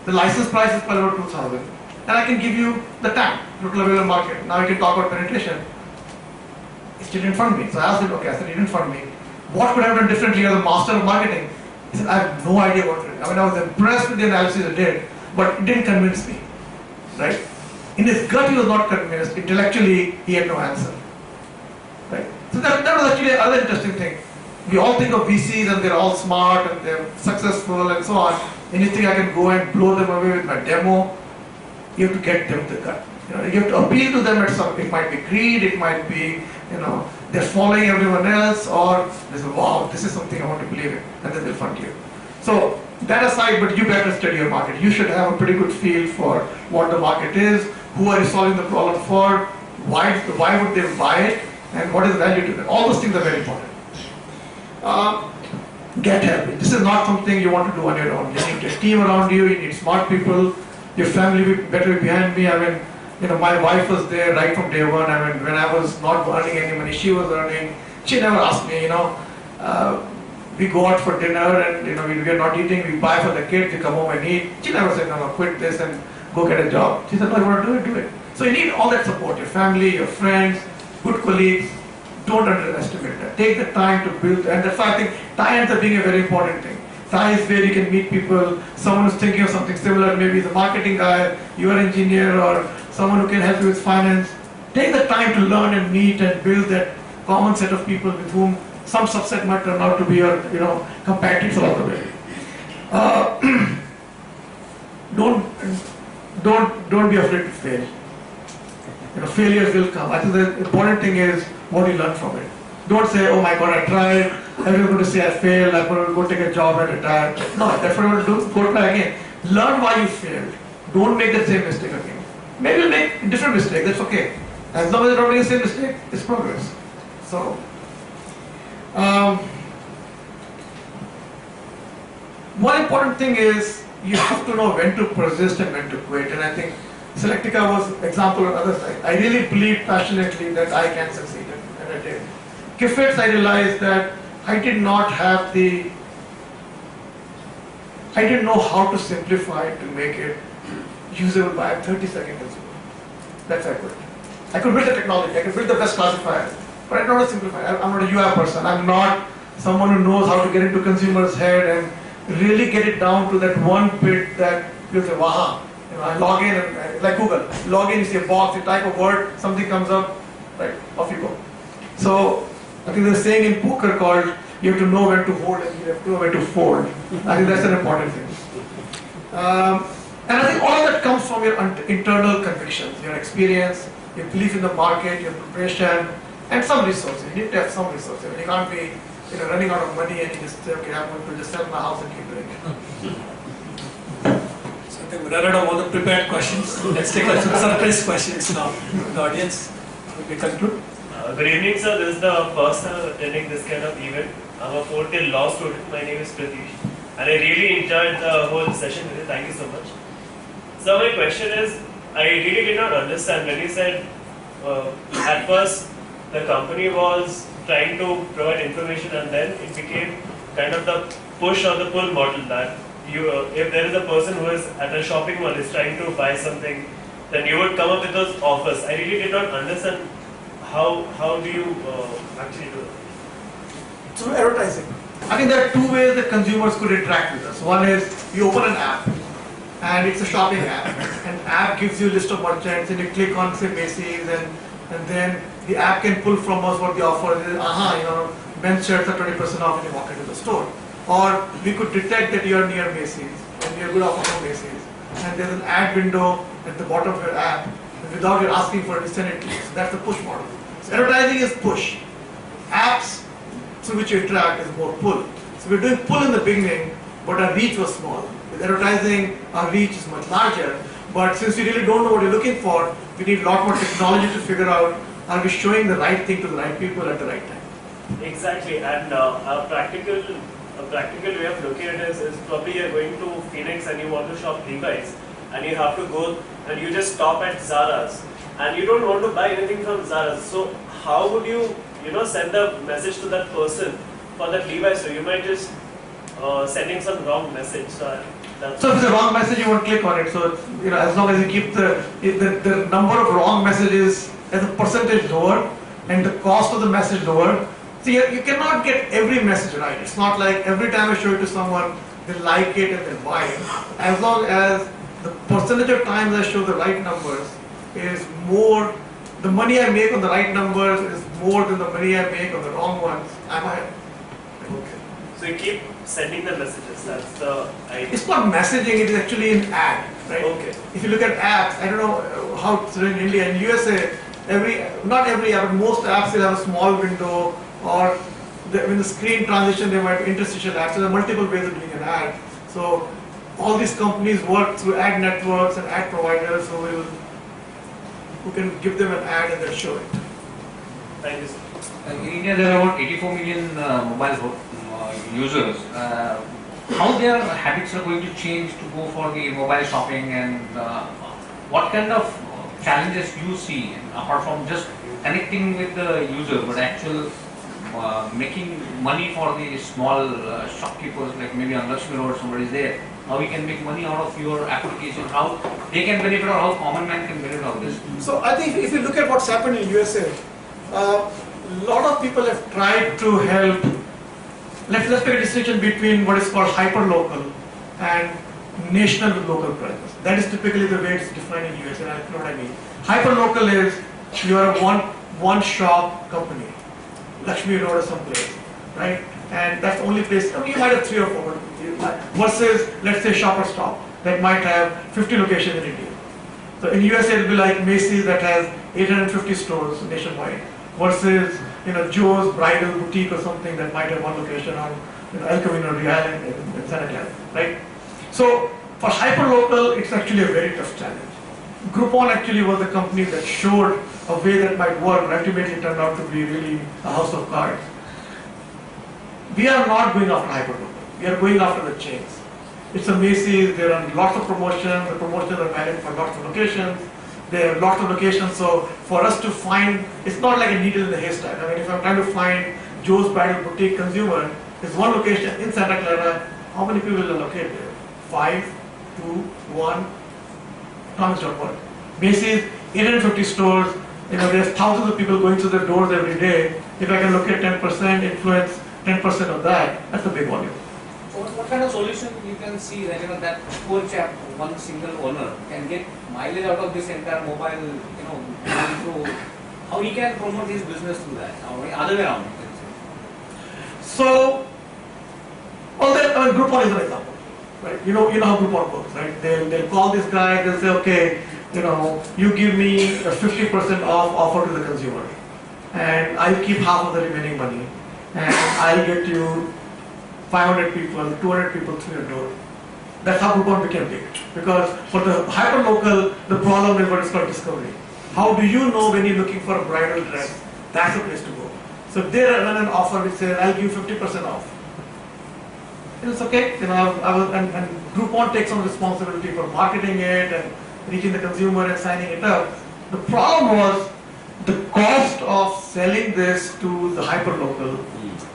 The license price is probably about 2,000. And I can give you the TAM, total available market. Now you can talk about penetration. It didn't fund me. So I asked him, okay, I said, he didn't fund me. What could I have done differently as a master of marketing? He said, I have no idea what to do. I mean, I was impressed with the analysis I did, but it didn't convince me, right? In his gut, he was not convinced. Intellectually, he had no answer, right? So that was actually another interesting thing. We all think of VCs and they're all smart and they're successful and so on. And you think I can go and blow them away with my demo. You have to get them the gut. You have to appeal to them at some. It might be greed. It might be, they're following everyone else, or they say, wow, this is something I want to believe in, and then they'll fund you. So that aside, but you better study your market. You should have a pretty good feel for what the market is, who are you solving the problem for, why would they buy it, and what is the value to them. All those things are very important. Get help. This is not something you want to do on your own. You need a team around you. You need smart people. Your family better be behind me. I mean, my wife was there right from day one. I mean, when I was not earning any money, she was earning. She never asked me, we go out for dinner and, we are not eating, we buy for the kids, we come home and eat. She never said, no, quit this and go get a job. She said, no, you want to do it, do it. So you need all that support, your family, your friends, good colleagues. Don't underestimate that. Take the time to build, and that's why I think TIE ends up being a very important thing. TIE is where you can meet people, someone who's thinking of something similar, maybe the marketing guy, you're an engineer, or someone who can help you with finance. Take the time to learn and meet and build that common set of people with whom some subset might turn out to be your, competitors along the way. Don't be afraid to fail. Failures will come. I think the important thing is what you learn from it. Don't say, oh my God, I tried, everyone's going to say I failed, I'm going to go take a job and retire. No, that's what I'm going to do, go try again. Learn why you failed. Don't make the same mistake again. Maybe you'll make a different mistake, that's okay. As long as you don't make the same mistake, it's progress. So, one important thing is you have to know when to persist and when to quit. And I think Selectica was an example on the other side. I really believed passionately that I can succeed, and I did. Kifets, I realized that I didn't know how to simplify it to make it usable by 30-second consumer. That's how I quit. I could build the technology, I could build the best classifier, but I don't know how to simplify. I'm not a UI person. I'm not someone who knows how to get into consumer's head and really get it down to that one bit that you say, wow. I log in and like Google. Log in, you see a box, you type a word, something comes up, right, off you go. So I think there's a saying in poker called you have to know when to hold and you have to know when to fold. I think that's an important thing. And I think all of that comes from your internal convictions, your experience, your belief in the market, your preparation, and some resources. You need to have some resources. You can't be running out of money and you just say, okay, I'm going to just sell my house and keep doing it. We ran out of all the prepared questions. Let's take some surprise questions now from the audience. We conclude. Good evening, sir. This is the first time attending this kind of event. I'm a 4th year law student. My name is Pratish. And I really enjoyed the whole session with you. Thank you so much. So my question is, I really did not understand when you said at first the company was trying to provide information and then it became kind of the push or the pull model that if there is a person who is at a shopping mall is trying to buy something, then you would come up with those offers. I really did not understand how do you actually do it? Through advertising. I think there are two ways that consumers could interact with us. One is you open an app and it's a shopping app. An app gives you a list of merchants and you click on say Macy's and then the app can pull from us what the offer is. Men's shirts are 20% off when you walk into the store. Or we could detect that you are near Macy's and you are good offer from Macy's. And there's an ad window at the bottom of your app. And without you asking for it, send it to you. So that's the push model. So advertising is push. Apps through which you interact is more pull. So we're doing pull in the beginning, but our reach was small. With advertising, our reach is much larger. But since we really don't know what you're looking for, we need a lot more technology to figure out are we showing the right thing to the right people at the right time. Exactly. And a practical way of looking at it is probably you're going to Phoenix and you want to shop Levi's and you have to go and you just stop at Zara's and you don't want to buy anything from Zara's. So how would you send a message to that person for that Levi's? So you might just sending some wrong message. So So if it's a wrong message, you won't click on it. So it's, as long as you keep the number of wrong messages as a percentage lower and the cost of the message lower. See, you cannot get every message right. It's not like every time I show it to someone, they like it and they buy it. As long as the percentage of times I show the right numbers is more, the money I make on the right numbers is more than the money I make on the wrong ones, I'm ahead. Okay. So you keep sending the messages. That's the idea. It's not messaging, it is actually an ad, right? Okay. If you look at apps, I don't know how it's in India and USA, not every app, but most apps will have a small window, or when the screen transition, they might be interstitial ads. So there are multiple ways of doing an ad. So all these companies work through ad networks and ad providers who can give them an ad and they'll show it. Thank you, sir. In India, there are about 84 million mobile users. How their habits are going to change to go for the mobile shopping, and what kind of challenges you see apart from just connecting with the user, but actual making money for the small shopkeepers, like maybe on Lakshmi Road somebody is there, how we can make money out of your application, how they can benefit, or how common man can benefit out of this? So I think if you look at what's happened in USA, a lot of people have tried to help. Let's make a distinction between what is called hyper-local and national with local presence. That is typically the way it's defined in USA, and I know what I mean. Hyper-local is you are a one-shop company, Lakshmi Road or someplace, right? And that's the only place, you might have 3 or 4, versus, let's say, Shoppers Stop, that might have 50 locations in India. So in USA, it'll be like Macy's that has 850 stores nationwide, versus Joe's Bridal Boutique or something that might have one location on El Camino Real in Santa Clara, right? So for hyperlocal, it's actually a very tough challenge. Groupon actually was the company that showed a way that might work, and ultimately turned out to be really a house of cards. We are not going after hyperlocal. We are going after the chains. It's a Macy's, there are lots of promotions, the promotions are valid for lots of locations. There are lots of locations, so for us to find, it's not like a needle in the haystack. I mean, if I'm trying to find Joe's Bridal Boutique consumer, there's one location in Santa Clara, how many people will allocate there? 5, 2, 1, economics don't work. Macy's, 850 stores, there's thousands of people going through their doors every day. If I can locate 10%, influence 10% of that, that's a big volume. So what kind of solution you can see that that poor chap, one single owner, can get mileage out of this entire mobile, through how he can promote his business through that, or other way around, you can say. So, Groupon is an example, right? You know how Groupon works, right? They'll call this guy, they'll say, okay, you give me a 50% off offer to the consumer, and I'll keep half of the remaining money, and I'll get you 500 people, 200 people through your door. That's how Groupon became big. Because for the hyperlocal, the problem is what is called discovery. How do you know when you're looking for a bridal dress? That's the place to go. So if they run an offer which says, I'll give you 50% off, it's okay. And Groupon takes some responsibility for marketing it and reaching the consumer and signing it up. The problem was the cost of selling this to the hyperlocal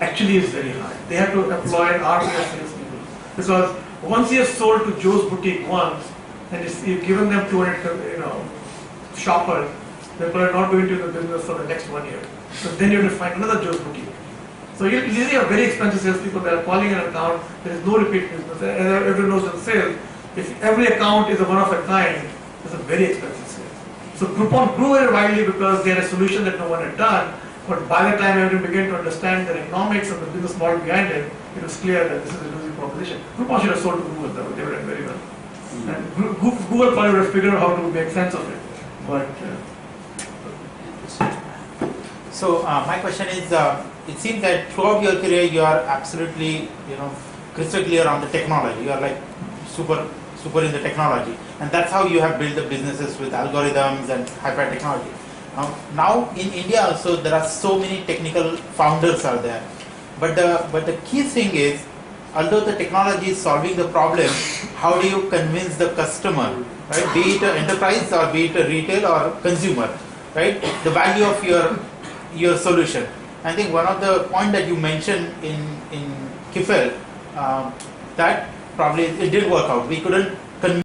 actually is very high. They have to employ an army of salespeople. Because once you have sold to Joe's Boutique once, and you've given them 200 shoppers, they're probably not going to do the business for the next 1 year. So then you have to find another Joe's Boutique. So you usually have very expensive salespeople that are calling an account, there is no repeat business. Everyone knows in sales, if every account is a one of a kind, it's a very expensive sale. So Groupon grew very widely because they had a solution that no one had done. But by the time everyone began to understand the economics of the business model behind it, it was clear that this is a losing proposition. Groupon should have sold to Google, though. They were doing very well. And Google probably would have figured out how to make sense of it. But so my question is, it seems that throughout your career you are absolutely, crystal clear on the technology. You are like super in the technology, and that's how you have built the businesses with algorithms and hyper technology. Now in India also there are so many technical founders are there, but the key thing is, although the technology is solving the problem, how do you convince the customer, right? Be it an enterprise or be it a retail or consumer, right? The value of your solution. I think one of the point that you mentioned in Kifel, that probably it did work out. We couldn't convince